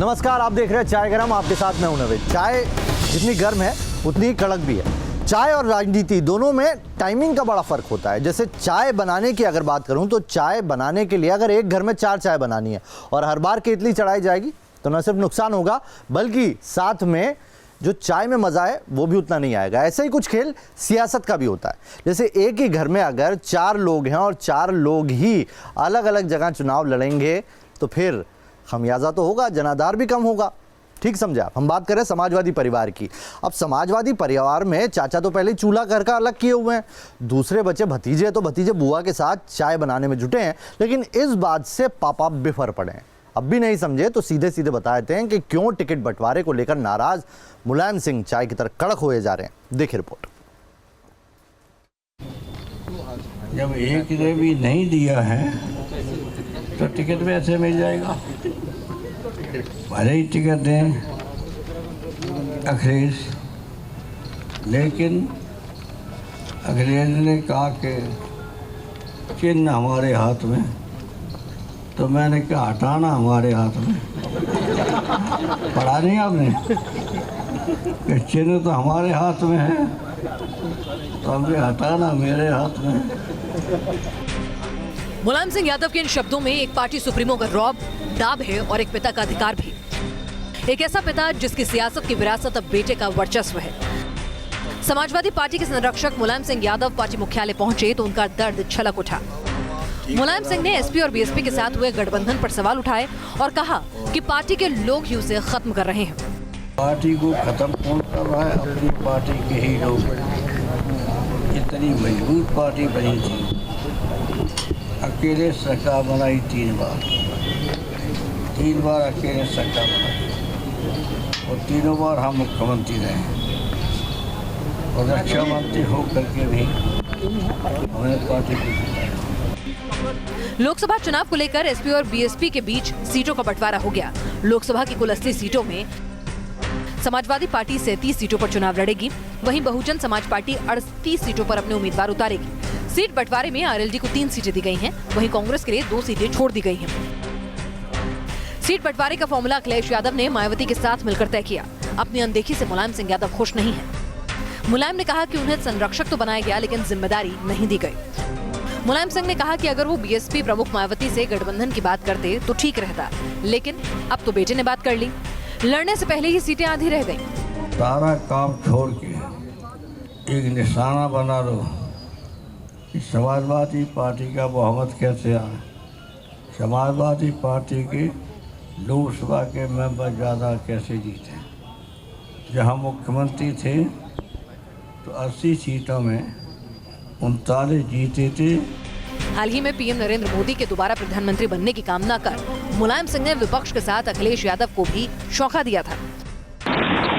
नमस्कार, आप देख रहे हैं चाय गरम। आपके साथ मैं हूं नवेद। चाय जितनी गर्म है उतनी ही कड़क भी है। चाय और राजनीति दोनों में टाइमिंग का बड़ा फर्क होता है। जैसे चाय बनाने की अगर बात करूं तो चाय बनाने के लिए अगर एक घर में 4 चाय बनानी है और हर बार केतली चढ़ाई जाएगी तो न सिर्फ नुकसान होगा बल्कि साथ में जो चाय में मज़ा है वो भी उतना नहीं आएगा। ऐसा ही कुछ खेल सियासत का भी होता है। जैसे एक ही घर में अगर 4 लोग हैं और 4 लोग ही अलग अलग जगह चुनाव लड़ेंगे तो फिर खमियाजा तो होगा, जनाधार भी कम होगा। ठीक समझा? हम बात करें समाजवादी परिवार की। अब समाजवादी परिवार में चाचा तो पहले चूल्हा घर का अलग किए हुए हैं, दूसरे बच्चे भतीजे तो भतीजे बुआ के साथ चाय बनाने में जुटे हैं। लेकिन इस बात से पापा बिफर पड़े हैं। अब भी नहीं समझे तो सीधे सीधे बता देते हैं कि क्यों टिकट बंटवारे को लेकर नाराज मुलायम सिंह चाय की तरह कड़क हुए जा रहे हैं। देखिए रिपोर्ट। जब एक ने भी नहीं दिया है तो टिकट भी ऐसे मिल जाएगा। भले ही टिकट दें अखिलेश, लेकिन अखिलेश ने कहा कि चिन्ह हमारे हाथ में, तो मैंने कहा हटाना हमारे हाथ में। पढ़ा नहीं आपने कि चिन्ह तो हमारे हाथ में है तो हमें हटाना मेरे हाथ में। मुलायम सिंह यादव के इन शब्दों में एक पार्टी सुप्रीमो का रौब, दाब है और एक पिता का अधिकार भी। एक ऐसा पिता जिसकी सियासत की विरासत अब बेटे का वर्चस्व है। समाजवादी पार्टी के संरक्षक मुलायम सिंह यादव पार्टी मुख्यालय पहुंचे तो उनका दर्द छलक उठा। मुलायम सिंह ने एसपी और बीएसपी के साथ हुए गठबंधन पर सवाल उठाए और कहा कि पार्टी के लोग ही उसे खत्म कर रहे हैं। पार्टी को खत्म कौन कर रहा है? अपनी पार्टी के ही लोग। इतनी मजबूत पार्टी बनी थी, अकेले सरकार बनाई 3 बार अकेले सरकार बनाई और 3 बार हम मुख्यमंत्री रहे और रक्षा मंत्री हो करके भी हमें पार्टी को। लोकसभा चुनाव को लेकर एसपी और बीएसपी के बीच सीटों का बंटवारा हो गया। लोकसभा की कुल 80 सीटों में समाजवादी पार्टी 37 सीटों पर चुनाव लड़ेगी, वहीं बहुजन समाज पार्टी 38 सीटों पर अपने उम्मीदवार उतारेगी। सीट बंटवारे में आरएलडी को 3 सीटें दी गई हैं, वहीं कांग्रेस के लिए 2 सीटें छोड़ दी गई हैं। सीट बंटवारे का फॉर्मूला अखिलेश यादव ने मायावती के साथ मिलकर तय किया। अपनी अनदेखी से मुलायम सिंह यादव खुश नहीं है। मुलायम ने कहा कि उन्हें संरक्षक तो बनाया गया लेकिन जिम्मेदारी नहीं दी गई। मुलायम सिंह ने कहा कि अगर वो बीएसपी प्रमुख मायावती से गठबंधन की बात करते तो ठीक रहता, लेकिन अब तो बेटे ने बात कर ली। लड़ने से पहले ही सीटें आधी रह गई। सारा काम छोड़ के एक निशाना बना लो कि समाजवादी पार्टी का बहुमत कैसे आए। समाजवादी पार्टी के लोकसभा के मेंबर ज़्यादा कैसे जीते। जहां मुख्यमंत्री थे तो 80 सीटों में 39 जीते थे। हाल ही में पीएम नरेंद्र मोदी के दोबारा प्रधानमंत्री बनने की कामना कर मुलायम सिंह ने विपक्ष के साथ अखिलेश यादव को भी शौका दिया था।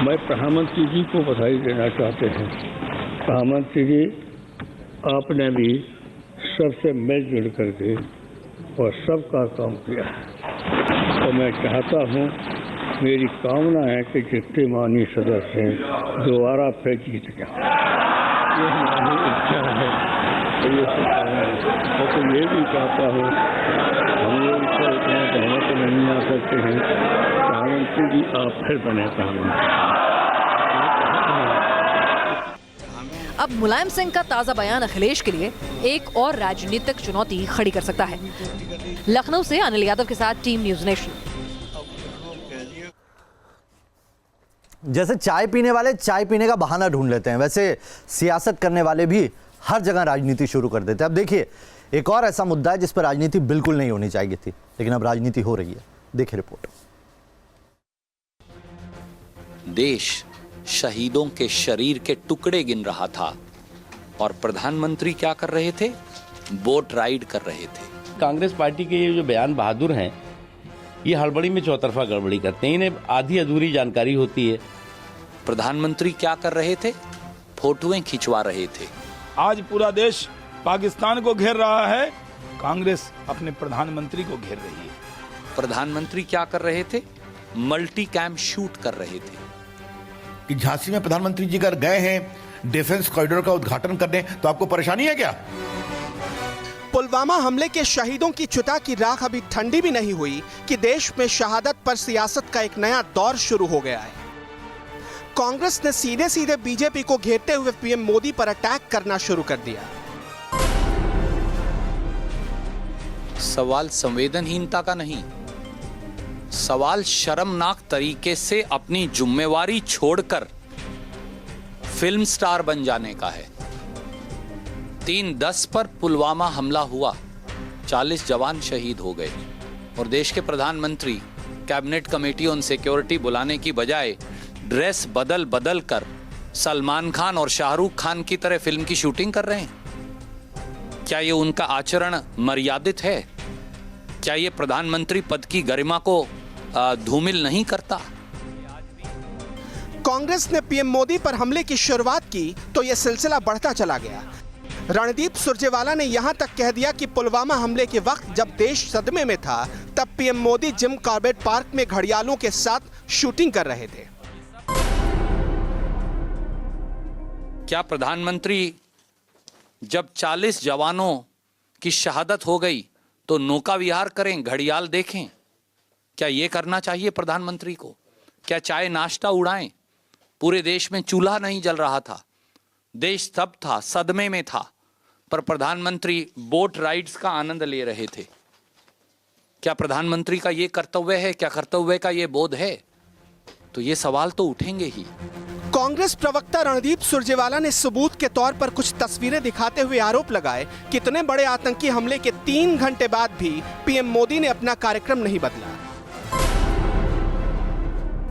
मैं प्रधानमंत्री जी को बधाई देना चाहते हैं। प्रधानमंत्री जी, आपने भी सबसे मिलजुल करके और सबका काम किया है। तो मैं चाहता हूँ, मेरी कामना है कि जितने माननीय सदस्य हैं दोबारा फिर जीत जाए। ये हमारी इच्छा है। तो ये भी चाहता हूँ, हम लोग इतना बहुमत नहीं आ सकते हैं। प्रधानमंत्री जी आप फिर बने प्रधानमंत्री। अब मुलायम सिंह का ताजा बयान अखिलेश के लिए एक और राजनीतिक चुनौती खड़ी कर सकता है। लखनऊ से अनिल यादव के साथ टीम न्यूज़ नेशन। जैसे चाय पीने वाले चाय पीने का बहाना ढूंढ लेते हैं, वैसे सियासत करने वाले भी हर जगह राजनीति शुरू कर देते हैं। अब देखिए, एक और ऐसा मुद्दा है जिस पर राजनीति बिल्कुल नहीं होनी चाहिए थी, लेकिन अब राजनीति हो रही है। देखिए रिपोर्ट। देश शहीदों के शरीर के टुकड़े गिन रहा था और प्रधानमंत्री क्या कर रहे थे? बोट राइड कर रहे थे। कांग्रेस पार्टी के ये जो बयान बहादुर हैं, ये हड़बड़ी में चौतरफा गड़बड़ी करते हैं। इन्हें आधी अधूरी जानकारी होती है। प्रधानमंत्री क्या कर रहे थे? फोटोएं खिंचवा रहे थे। आज पूरा देश पाकिस्तान को घेर रहा है, कांग्रेस अपने प्रधानमंत्री को घेर रही है। प्रधानमंत्री क्या कर रहे थे? मल्टी कैम शूट कर रहे थे। कि झांसी में प्रधानमंत्री जी अगर गए हैं डिफेंस कॉरिडोर का उद्घाटन करने, तो आपको परेशानी है क्या? पुलवामा हमले के शहीदों की चिता की राख अभी ठंडी भी नहीं हुई कि देश में शहादत पर सियासत का एक नया दौर शुरू हो गया है। कांग्रेस ने सीधे सीधे बीजेपी को घेरते हुए पीएम मोदी पर अटैक करना शुरू कर दिया। सवाल संवेदनहीनता का नहीं, सवाल शर्मनाक तरीके से अपनी जिम्मेवारी छोड़कर फिल्म स्टार बन जाने का है। 3/10 पर पुलवामा हमला हुआ, 40 जवान शहीद हो गए और देश के प्रधानमंत्री कैबिनेट कमेटी ऑन सिक्योरिटी बुलाने की बजाय ड्रेस बदल बदल कर सलमान खान और शाहरुख खान की तरह फिल्म की शूटिंग कर रहे हैं। क्या ये उनका आचरण मर्यादित है? क्या ये प्रधानमंत्री पद की गरिमा को धूमिल नहीं करता? कांग्रेस ने पीएम मोदी पर हमले की शुरुआत की तो यह सिलसिला बढ़ता चला गया। रणदीप सुरजेवाला ने यहां तक कह दिया कि पुलवामा हमले के वक्त जब देश सदमे में था तब PM Modi Jim Corbett park में घड़ियालों के साथ शूटिंग कर रहे थे। क्या प्रधानमंत्री जब 40 जवानों की शहादत हो गई तो नौका विहार करें, घड़ियाल देखें? क्या ये करना चाहिए प्रधानमंत्री को? क्या चाय नाश्ता उड़ाएं? पूरे देश में चूल्हा नहीं जल रहा था, देश स्तब्ध था, सदमे में था, पर प्रधानमंत्री बोट राइड्स का आनंद ले रहे थे। क्या प्रधानमंत्री का ये कर्तव्य है? क्या कर्तव्य का ये बोध है? तो ये सवाल तो उठेंगे ही। कांग्रेस प्रवक्ता रणदीप सुरजेवाला ने सबूत के तौर पर कुछ तस्वीरें दिखाते हुए आरोप लगाए कि इतने बड़े आतंकी हमले के 3 घंटे बाद भी पीएम मोदी ने अपना कार्यक्रम नहीं बदला।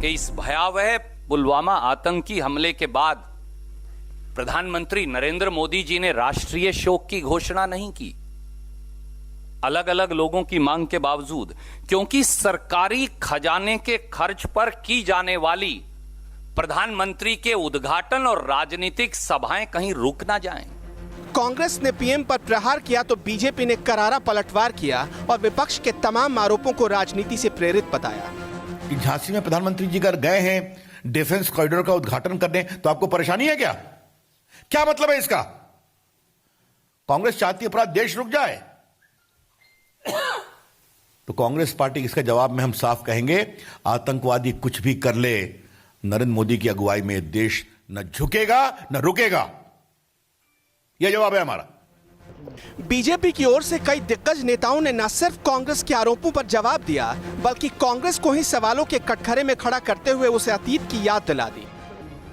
कि इस भयावह पुलवामा आतंकी हमले के बाद प्रधानमंत्री नरेंद्र मोदी जी ने राष्ट्रीय शोक की घोषणा नहीं की, अलग अलग लोगों की मांग के बावजूद, क्योंकि सरकारी खजाने के खर्च पर की जाने वाली प्रधानमंत्री के उद्घाटन और राजनीतिक सभाएं कहीं रुक ना जाएं। कांग्रेस ने पीएम पर प्रहार किया तो बीजेपी ने करारा पलटवार किया और विपक्ष के तमाम आरोपों को राजनीति से प्रेरित बताया। कि झांसी में प्रधानमंत्री जी अगर गए हैं डिफेंस कॉरिडोर का उद्घाटन करने तो आपको परेशानी है क्या? क्या मतलब है इसका? कांग्रेस चाहती है पूरा देश रुक जाए। तो कांग्रेस पार्टी इसका जवाब में हम साफ कहेंगे, आतंकवादी कुछ भी कर ले, नरेंद्र मोदी की अगुवाई में देश न झुकेगा न रुकेगा। यह जवाब है हमारा। बीजेपी की ओर से कई दिग्गज नेताओं ने न सिर्फ कांग्रेस के आरोपों पर जवाब दिया बल्कि कांग्रेस को ही सवालों के कटघरे में खड़ा करते हुए उसे अतीत की याद दिला दी।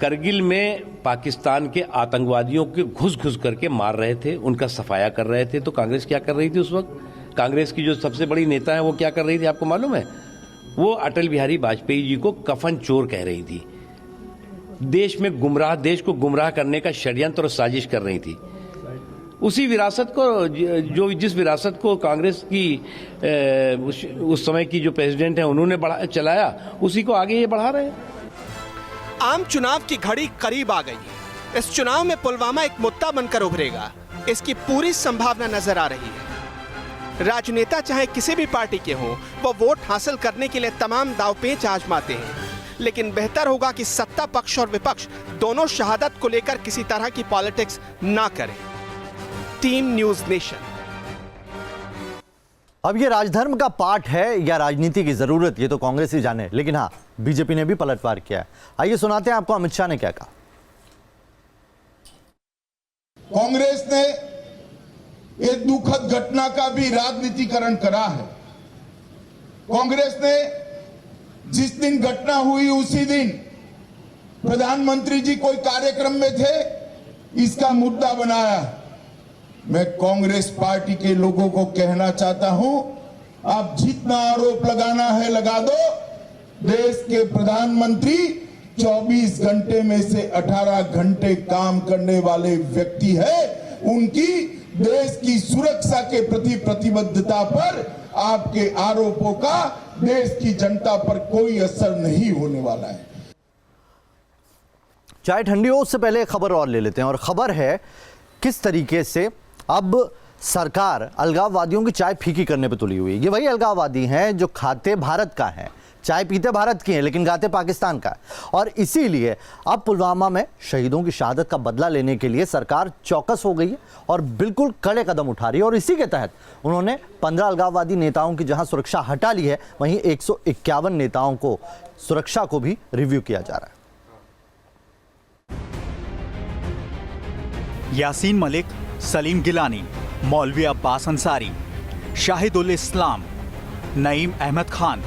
करगिल में पाकिस्तान के आतंकवादियों के घुस घुस करके मार रहे थे, उनका सफाया कर रहे थे, तो कांग्रेस क्या कर रही थी उस वक्त? कांग्रेस की जो सबसे बड़ी नेता है वो क्या कर रही थी आपको मालूम है? वो अटल बिहारी वाजपेयी जी को कफन चोर कह रही थी। देश को गुमराह करने का षड्यंत्र और साजिश कर रही थी। उसी विरासत को जिस विरासत को कांग्रेस की उस समय की जो प्रेसिडेंट है उन्होंने चलाया, उसी को आगे ये बढ़ा रहे हैं। आम चुनाव की घड़ी करीब आ गई है। इस चुनाव में पुलवामा एक मुद्दा बनकर उभरेगा, इसकी पूरी संभावना नजर आ रही है। राजनेता चाहे किसी भी पार्टी के हों, वो वोट हासिल करने के लिए तमाम दांवपेच आजमाते हैं, लेकिन बेहतर होगा कि सत्ता पक्ष और विपक्ष दोनों शहादत को लेकर किसी तरह की पॉलिटिक्स ना करें। Team News nation. अब ये राजधर्म का पाठ है या राजनीति की जरूरत, ये तो कांग्रेस ही जाने, लेकिन हाँ, बीजेपी ने भी पलटवार किया है। आइए सुनाते हैं आपको अमित शाह ने क्या कहा। कांग्रेस ने एक दुखद घटना का भी राजनीतिकरण करा है। कांग्रेस ने जिस दिन घटना हुई उसी दिन प्रधानमंत्री जी कोई कार्यक्रम में थे, इसका मुद्दा बनाया। मैं कांग्रेस पार्टी के लोगों को कहना चाहता हूं, आप जितना आरोप लगाना है लगा दो। देश के प्रधानमंत्री 24 घंटे में से 18 घंटे काम करने वाले व्यक्ति है। उनकी देश की सुरक्षा के प्रति प्रतिबद्धता पर आपके आरोपों का देश की जनता पर कोई असर नहीं होने वाला है। चाय ठंडी हो उससे पहले खबर और ले लेते हैं, और खबर है किस तरीके से अब सरकार अलगाववादियों की चाय फीकी करने पर तुली हुई है। ये वही अलगाववादी हैं जो खाते भारत का है, चाय पीते भारत की हैं लेकिन गाते पाकिस्तान का है। और इसीलिए अब पुलवामा में शहीदों की शहादत का बदला लेने के लिए सरकार चौकस हो गई है और बिल्कुल कड़े कदम उठा रही है। और इसी के तहत उन्होंने 15 अलगाववादी नेताओं की जहां सुरक्षा हटा ली है, वहीं 151 नेताओं को सुरक्षा को भी रिव्यू किया जा रहा है। यासीन मलिक, सलीम गिलानी, मौलवी अब्बास अंसारी, शाहिदुल इस्लाम, नईम अहमद खान,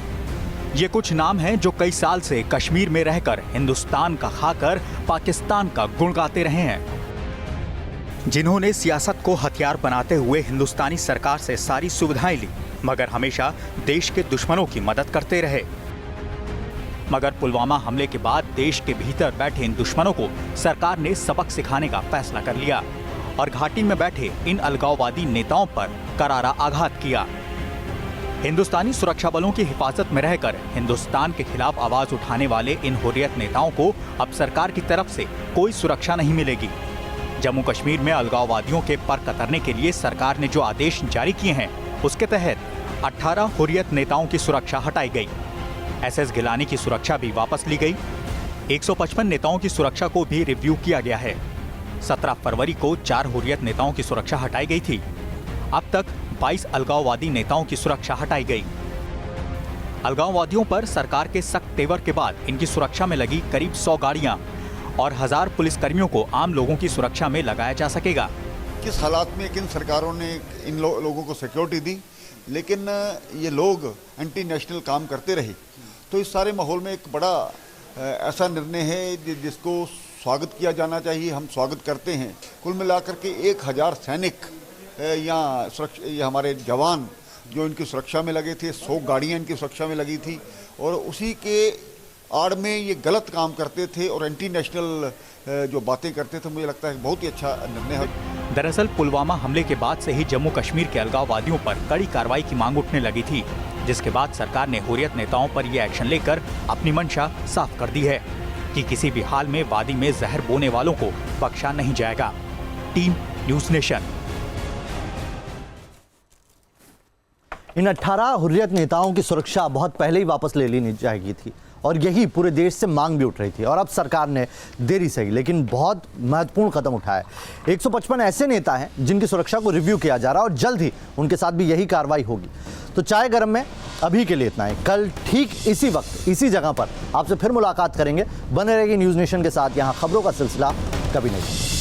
ये कुछ नाम हैं जो कई साल से कश्मीर में रहकर हिंदुस्तान का खाकर पाकिस्तान का गुण गाते रहे हैं, जिन्होंने सियासत को हथियार बनाते हुए हिंदुस्तानी सरकार से सारी सुविधाएं ली मगर हमेशा देश के दुश्मनों की मदद करते रहे। मगर पुलवामा हमले के बाद देश के भीतर बैठे इन दुश्मनों को सरकार ने सबक सिखाने का फैसला कर लिया और घाटी में बैठे इन अलगाववादी नेताओं पर करारा आघात किया। हिंदुस्तानी सुरक्षा बलों की हिफाजत में रहकर हिंदुस्तान के खिलाफ आवाज उठाने वाले इन हुर्रियत नेताओं को अब सरकार की तरफ से कोई सुरक्षा नहीं मिलेगी। जम्मू कश्मीर में अलगाववादियों के पर कतरने के लिए सरकार ने जो आदेश जारी किए हैं, उसके तहत 18 हुर्रियत नेताओं की सुरक्षा हटाई गई। एसएस गिलानी की सुरक्षा भी वापस ली गई। 155 नेताओं की सुरक्षा को भी रिव्यू किया गया है। 17 फरवरी को 4 हुर्रियत नेताओं की सुरक्षा हटाई गई थी। अब तक 22 अलगाववादी नेताओं की सुरक्षा हटाई गई। अलगाववादियों पर सरकार के सख्त तेवर के बाद इनकी सुरक्षा में लगी करीब 100 गाड़ियां और 1000 पुलिसकर्मियों को आम लोगों की सुरक्षा में लगाया जा सकेगा। किस हालात में किन सरकारों ने इन लोगों को सिक्योरिटी दी, लेकिन ये लोग एंटी नेशनल काम करते रहे, तो इस सारे माहौल में एक बड़ा ऐसा निर्णय है जिसको स्वागत किया जाना चाहिए। हम स्वागत करते हैं। कुल मिलाकर के 1000 सैनिक या हमारे जवान जो इनकी सुरक्षा में लगे थे, 100 गाड़ियाँ इनकी सुरक्षा में लगी थी और उसी के आड़ में ये गलत काम करते थे और एंटी नेशनल जो बातें करते थे। मुझे लगता है बहुत ही अच्छा निर्णय है। दरअसल पुलवामा हमले के बाद से ही जम्मू कश्मीर के अलगाववादियों पर कड़ी कार्रवाई की मांग उठने लगी थी, जिसके बाद सरकार ने हुर्रियत नेताओं पर यह एक्शन लेकर अपनी मंशा साफ कर दी है कि किसी भी हाल में वादी में जहर बोने वालों को बख्शा नहीं जाएगा। Team News Nation. इन 18 हुर्रियत नेताओं की सुरक्षा बहुत पहले ही वापस ले ली जाएगी थी और यही पूरे देश से मांग भी उठ रही थी और अब सरकार ने देरी सही लेकिन बहुत महत्वपूर्ण कदम उठाया है। 155 ऐसे नेता हैं जिनकी सुरक्षा को रिव्यू किया जा रहा है और जल्द ही उनके साथ भी यही कार्रवाई होगी। तो चाय गरम में अभी के लिए इतना है। कल ठीक इसी वक्त इसी जगह पर आपसे फिर मुलाकात करेंगे। बने रहेगी न्यूज़ नेशन के साथ। यहाँ खबरों का सिलसिला कभी नहीं।